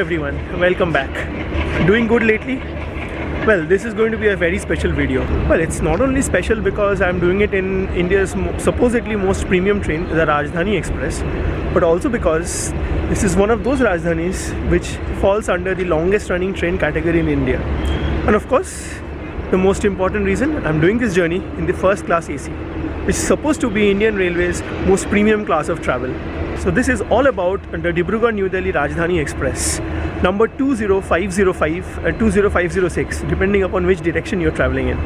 everyone, welcome back. Doing good lately? Well, this is going to be a very special video. Well, it's not only special because I'm doing it in India's supposedly most premium train, the Rajdhani Express, but also because this is one of those Rajdhanis which falls under the longest running train category in India. And of course, the most important reason, I'm doing this journey in the first class AC, which is supposed to be Indian Railways most premium class of travel. So this is all about the Dibrugarh New Delhi Rajdhani Express, number 20505 and 20506, depending upon which direction you're traveling in.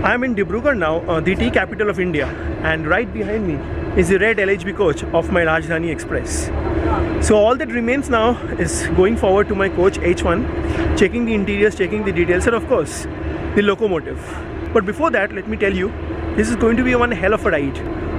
I am in Dibrugarh now, the tea capital of India, and right behind me is the red LHB coach of my Rajdhani Express. So all that remains now is going forward to my coach H1, checking the interiors, checking the details, and of course the locomotive. But before that, let me tell you, this is going to be one hell of a ride.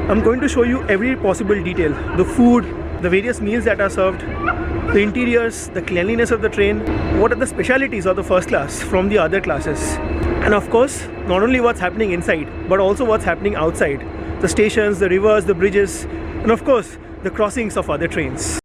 I'm going to show you every possible detail, the food, the various meals that are served, the interiors, the cleanliness of the train, what are the specialities of the first class from the other classes, and of course not only what's happening inside but also what's happening outside, the stations, the rivers, the bridges, and of course the crossings of other trains.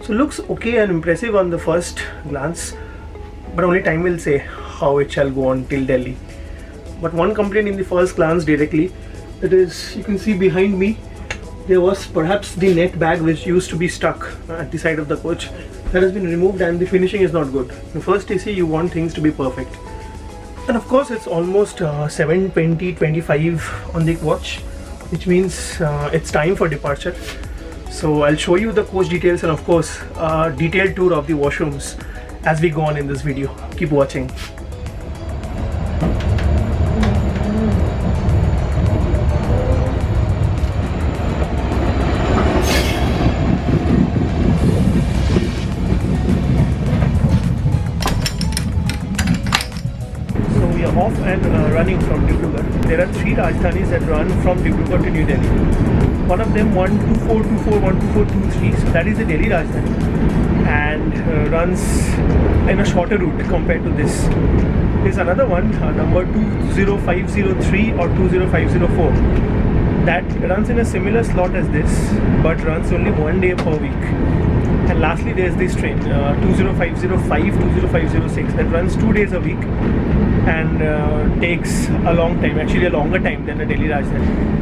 So looks okay and impressive on the first glance, but only time will say how it shall go on till Delhi. But one complaint in the first glance directly, that is, you can see behind me there was perhaps the net bag which used to be stuck at the side of the coach. That has been removed and the finishing is not good. In first AC you want things to be perfect. And of course it's almost 7:20-25 on the watch, which means it's time for departure. So I'll show you the coach details and of course a detailed tour of the washrooms as we go on in this video. Keep watching. So we are off and running from Dibrugarh. There are 3 Rajdhanis that run from Dibrugarh to New Delhi. One of them 12424, 12423, so that is the Delhi Rajdhani, and runs in a shorter route compared to this. There's another one, number 20503 or 20504, that runs in a similar slot as this but runs only 1 day per week. And lastly there's this train, 20505, 20506, that runs 2 days a week and takes a long time, actually a longer time than the Delhi Rajdhani.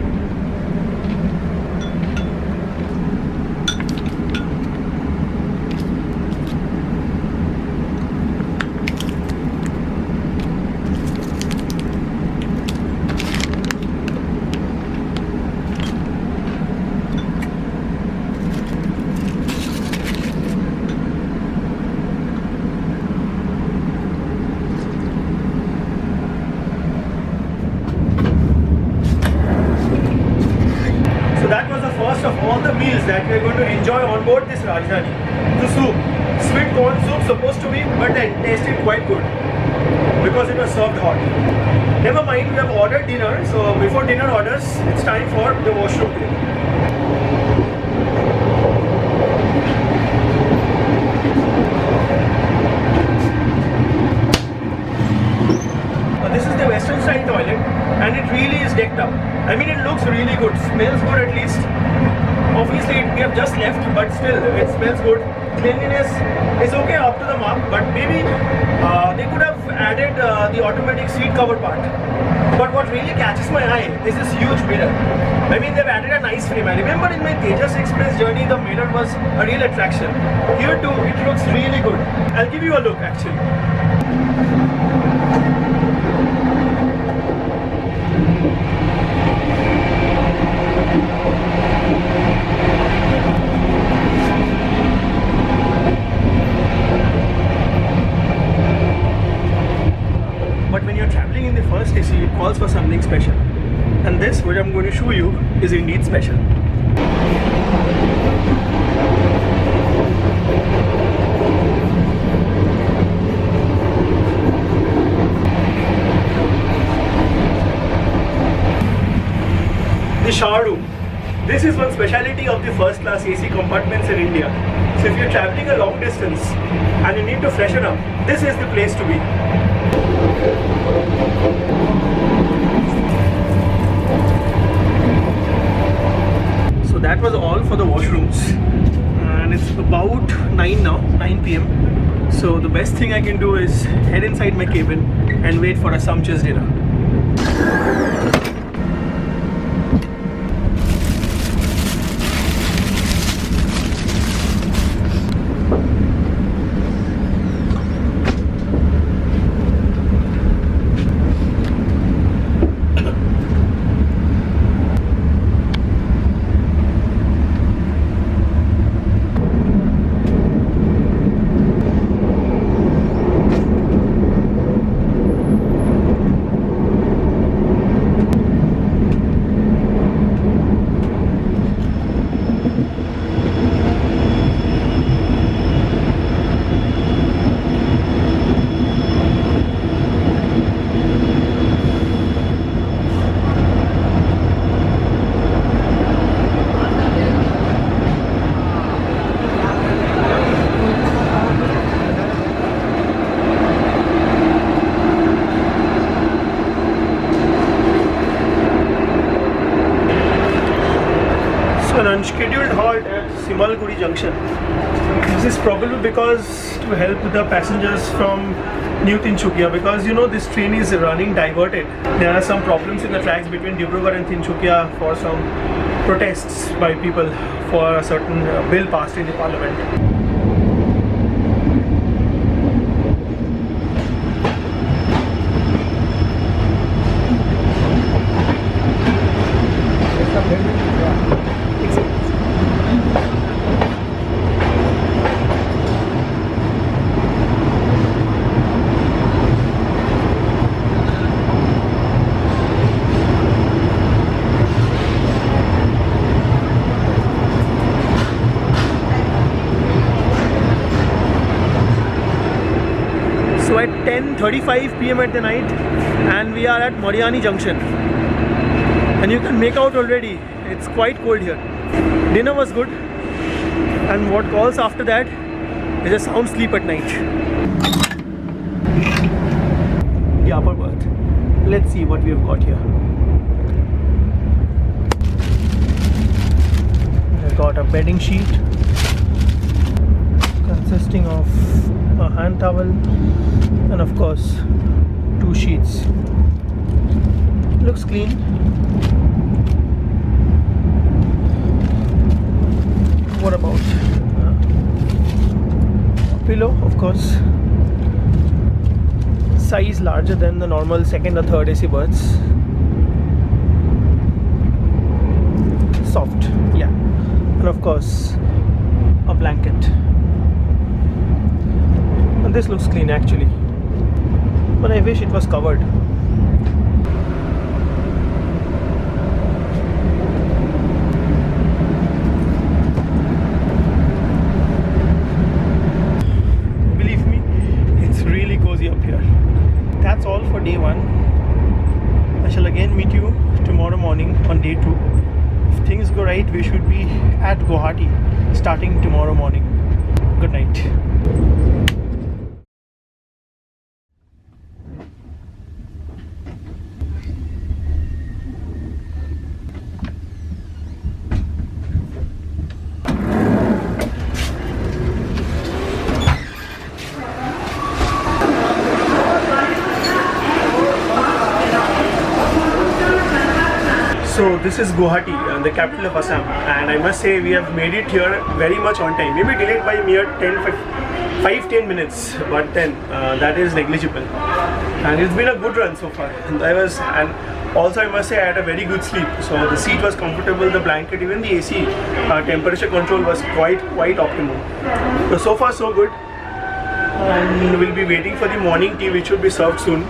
meals that we are going to enjoy on board this Rajdhani. The soup, sweet corn soup supposed to be, but it tasted quite good because it was served hot. Never mind, we have ordered dinner, so before dinner orders, it's time for the washroom tour. This is the western style toilet and it really is decked up. I mean, it looks really good, smells good at least. Obviously we have just left, but still it smells good. Cleanliness is okay up to the mark, but maybe they could have added the automatic seat cover part. But what really catches my eye is this huge mirror. I mean, they've added a nice frame. I remember in my Tejas Express journey, the mirror was a real attraction. Here too, it looks really good. I'll give you a look actually. But when you're traveling in the first AC, it calls for something special. And this, what I'm going to show you, is indeed special. The shower room. This is one speciality of the first class AC compartments in India. So if you're traveling a long distance and you need to freshen up, this is the place to be. So that was all for the washrooms, and it's about 9 now, 9 p.m. So the best thing I can do is head inside my cabin and wait for a sumptuous dinner. Unscheduled halt at Simalguri junction. This is probably because to help the passengers from New Tinsukia, because you know this train is running diverted. There are some problems in the tracks between Dibrugarh and Tinsukia for some protests by people for a certain bill passed in the parliament. So at 10:35 p.m. at the night, and we are at Mariani junction, and you can make out already it's quite cold here. Dinner was good, and what calls after that is a sound sleep at night. The upper berth. Let's see what we have got here. We've got a bedding sheet consisting of a hand towel and of course 2 sheets. Looks clean. What about pillow? Of course, size larger than the normal second or third AC berths. Soft, yeah, and of course a blanket. And this looks clean actually, but I wish it was covered. up here. That's all for day 1. I shall again meet you tomorrow morning on day 2. If things go right, we should be at Guwahati starting tomorrow morning. Good night. So this is Guwahati, the capital of Assam, and I must say we have made it here very much on time. Maybe delayed by mere 5-10 minutes, but then that is negligible. And it's been a good run so far. And also I must say I had a very good sleep. So the seat was comfortable, the blanket, even the AC temperature control was quite optimal. So far so good. And we'll be waiting for the morning tea, which should be served soon.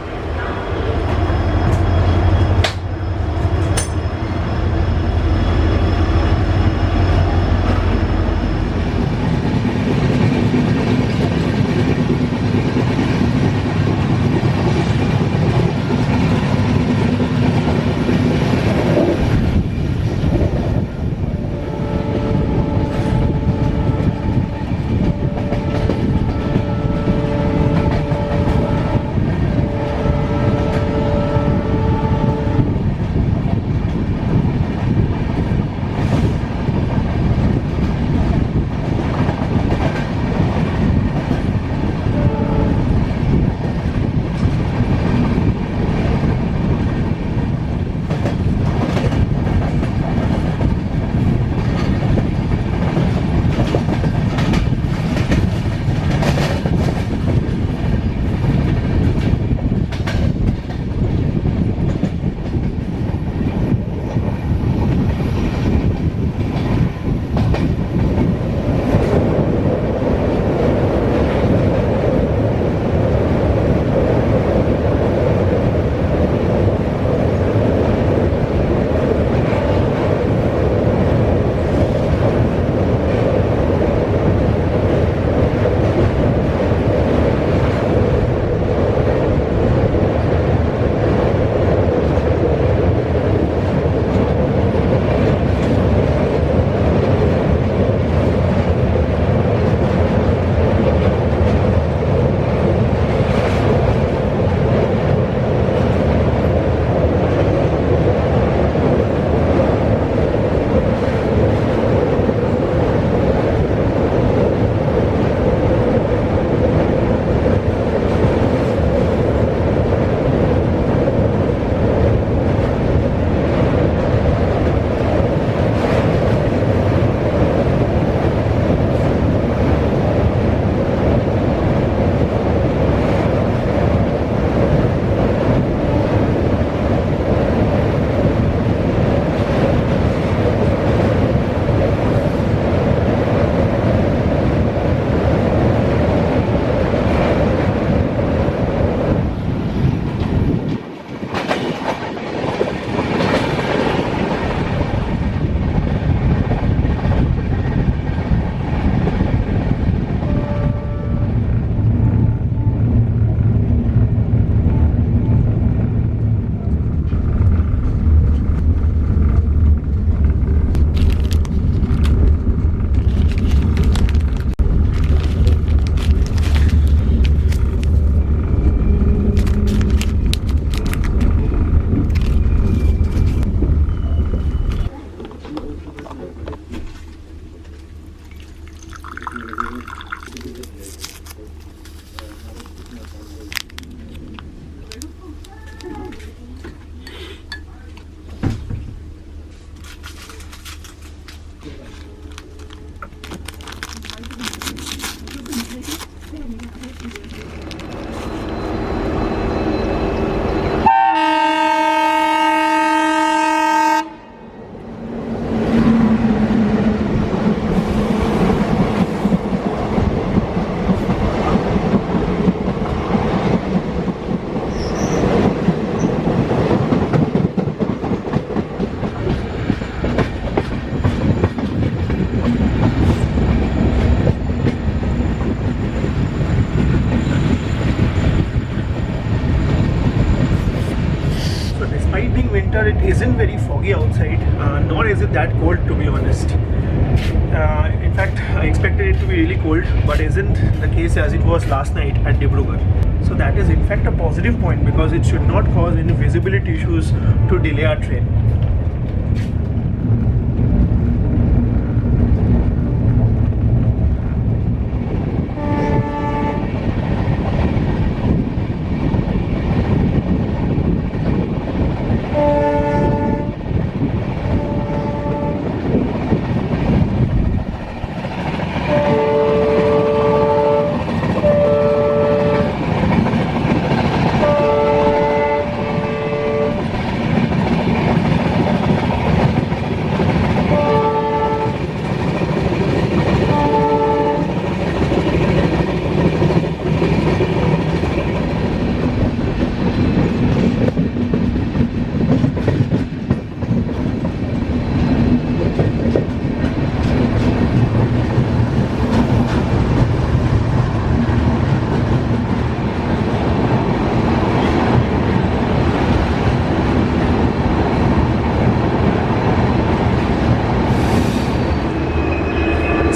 it isn't very foggy outside, nor is it that cold, to be honest. In fact, I expected it to be really cold, but isn't the case as it was last night at Dibrugarh. So that is in fact a positive point, because it should not cause any visibility issues to delay our train.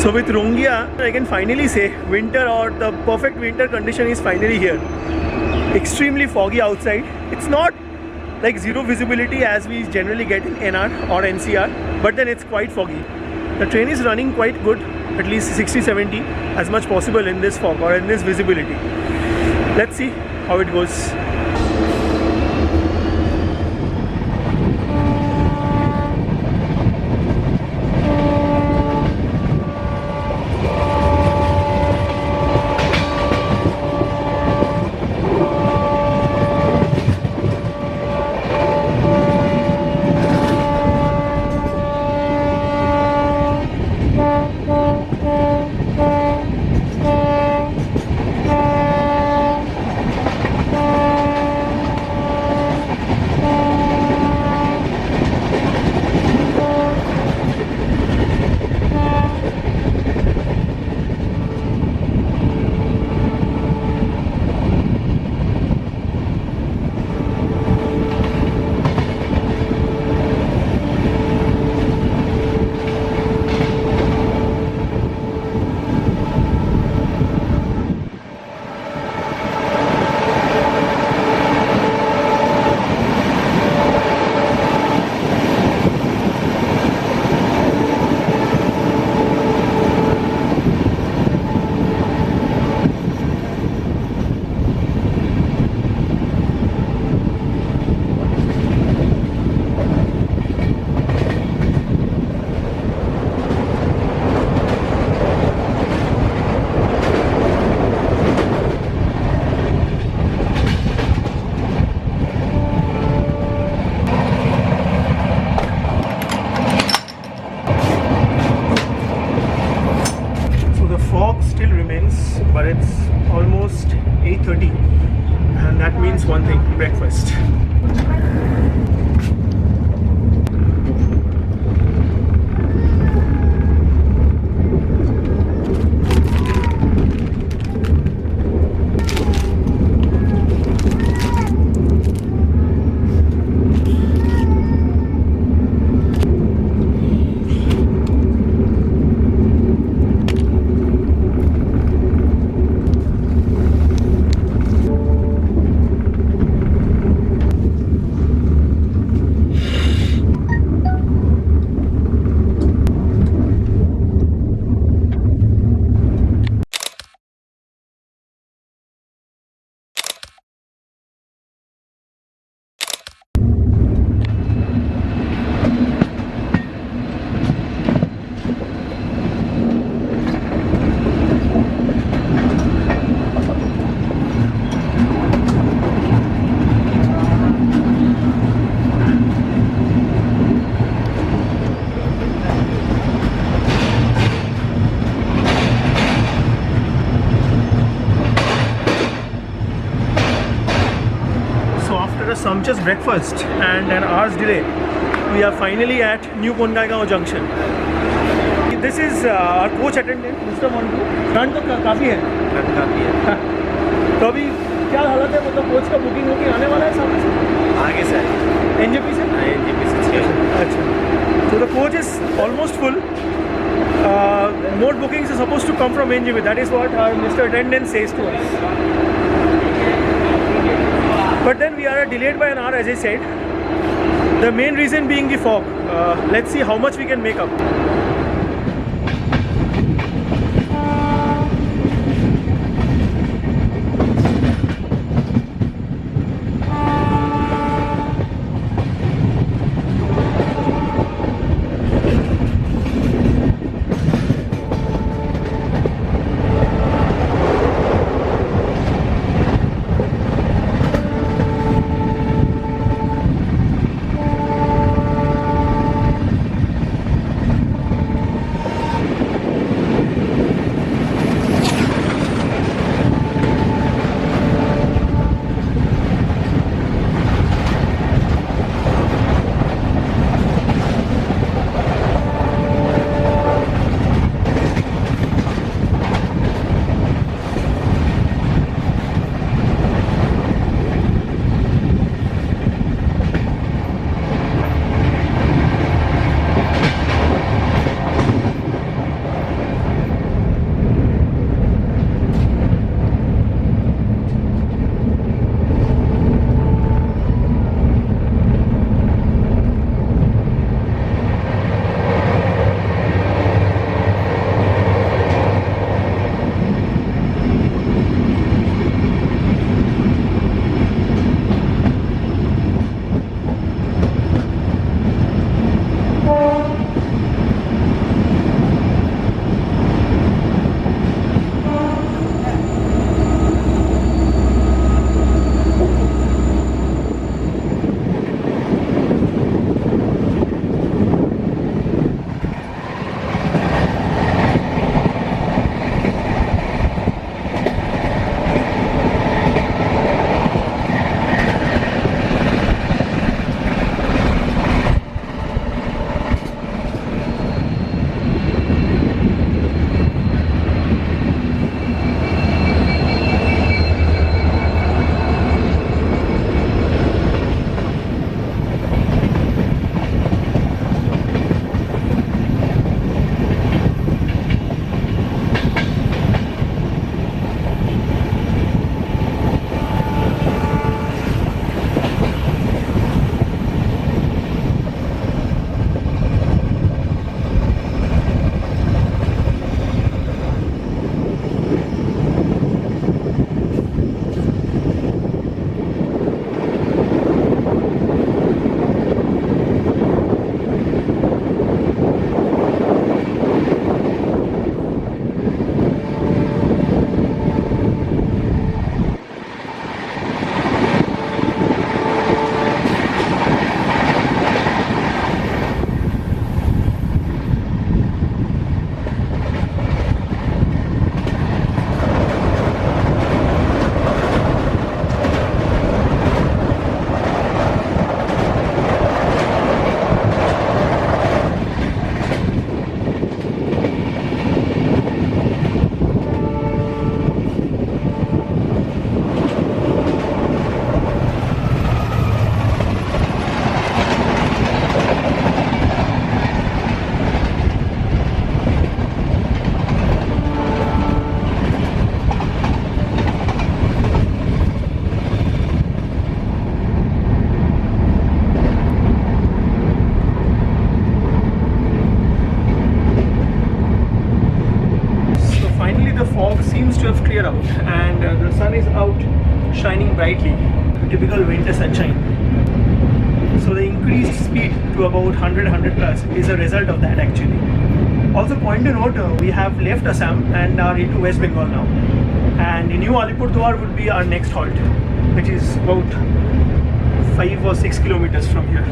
So with Rangiya, I can finally say winter, or the perfect winter condition, is finally here. Extremely foggy outside. It's not like zero visibility as we generally get in NR or NCR, but then it's quite foggy. The train is running quite good, at least 60-70 as much possible in this fog or in this visibility. Let's see how it goes. But it's almost 8:30, and that means one thing: breakfast. Sumptuous breakfast and an hour's delay, we are finally at New Bongaigaon Junction. This is our coach attendant, Mr. Montu. ठंड तो काफ़ी है। तो अभी क्या हालत है, मतलब कोच का बुकिंग होके आने वाला है सामने से? आगे से NJP से? NJP station. अच्छा. So the coach is almost full. More bookings are supposed to come from NJP. That is what our Mr. Attendant says to us. But then we are delayed by an hour, as I said. The main reason being the fog. Let's see how much we can make up. shining brightly, typical winter sunshine. So the increased speed to about 100 plus is a result of that actually. Also point to note, we have left Assam and are into West Bengal now. And New Alipurduar would be our next halt, which is about 5 or 6 kilometers from here.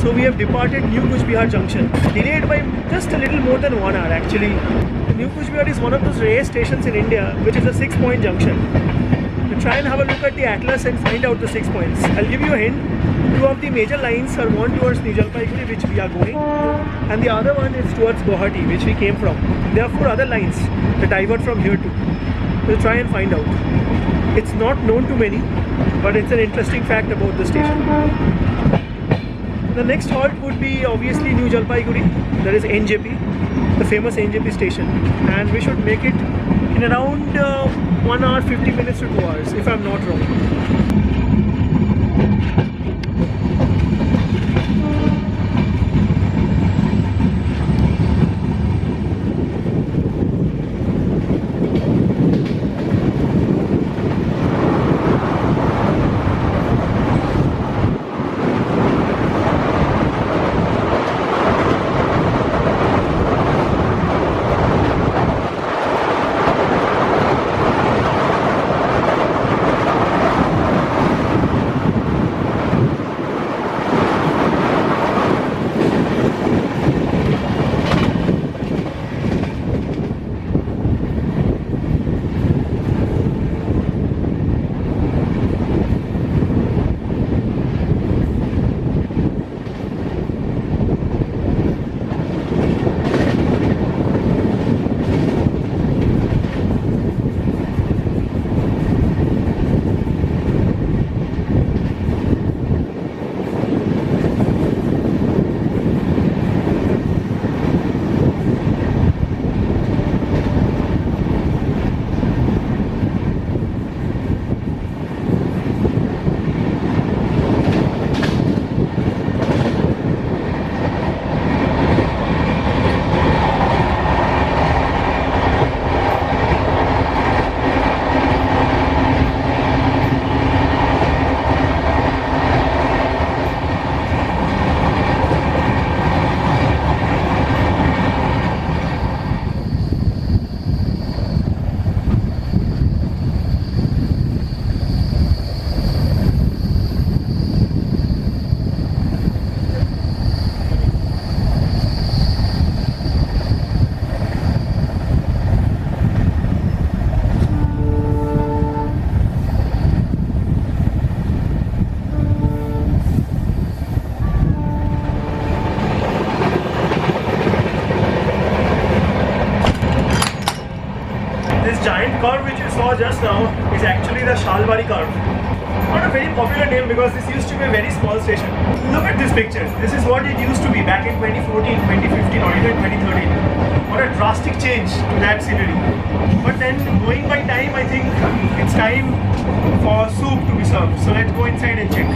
So we have departed New Coochbehar Junction, delayed by just a little more than 1 hour actually. New Coochbehar is one of those rare stations in India which is a 6-point junction. To try and have a look at the atlas and find out the 6 points. I'll give you a hint. 2 of the major lines are one towards Jalpaiguri, which we are going, and the other one is towards Guwahati, which we came from. There are 4 other lines that divert from here too. We'll try and find out. It's not known to many, but it's an interesting fact about the station. The next halt would be obviously New Jalpaiguri, that is Njp, the famous Njp station, and we should make it in around 1 hour 50 minutes to 2 hours, if I'm not wrong. curve which you saw just now is actually the Shalbari curve. Not a very popular name because this used to be a very small station. Look at this picture. This is what it used to be back in 2014, 2015 or even 2013. What a drastic change to that scenery. But then going by time, I think it's time for soup to be served. So let's go inside and check.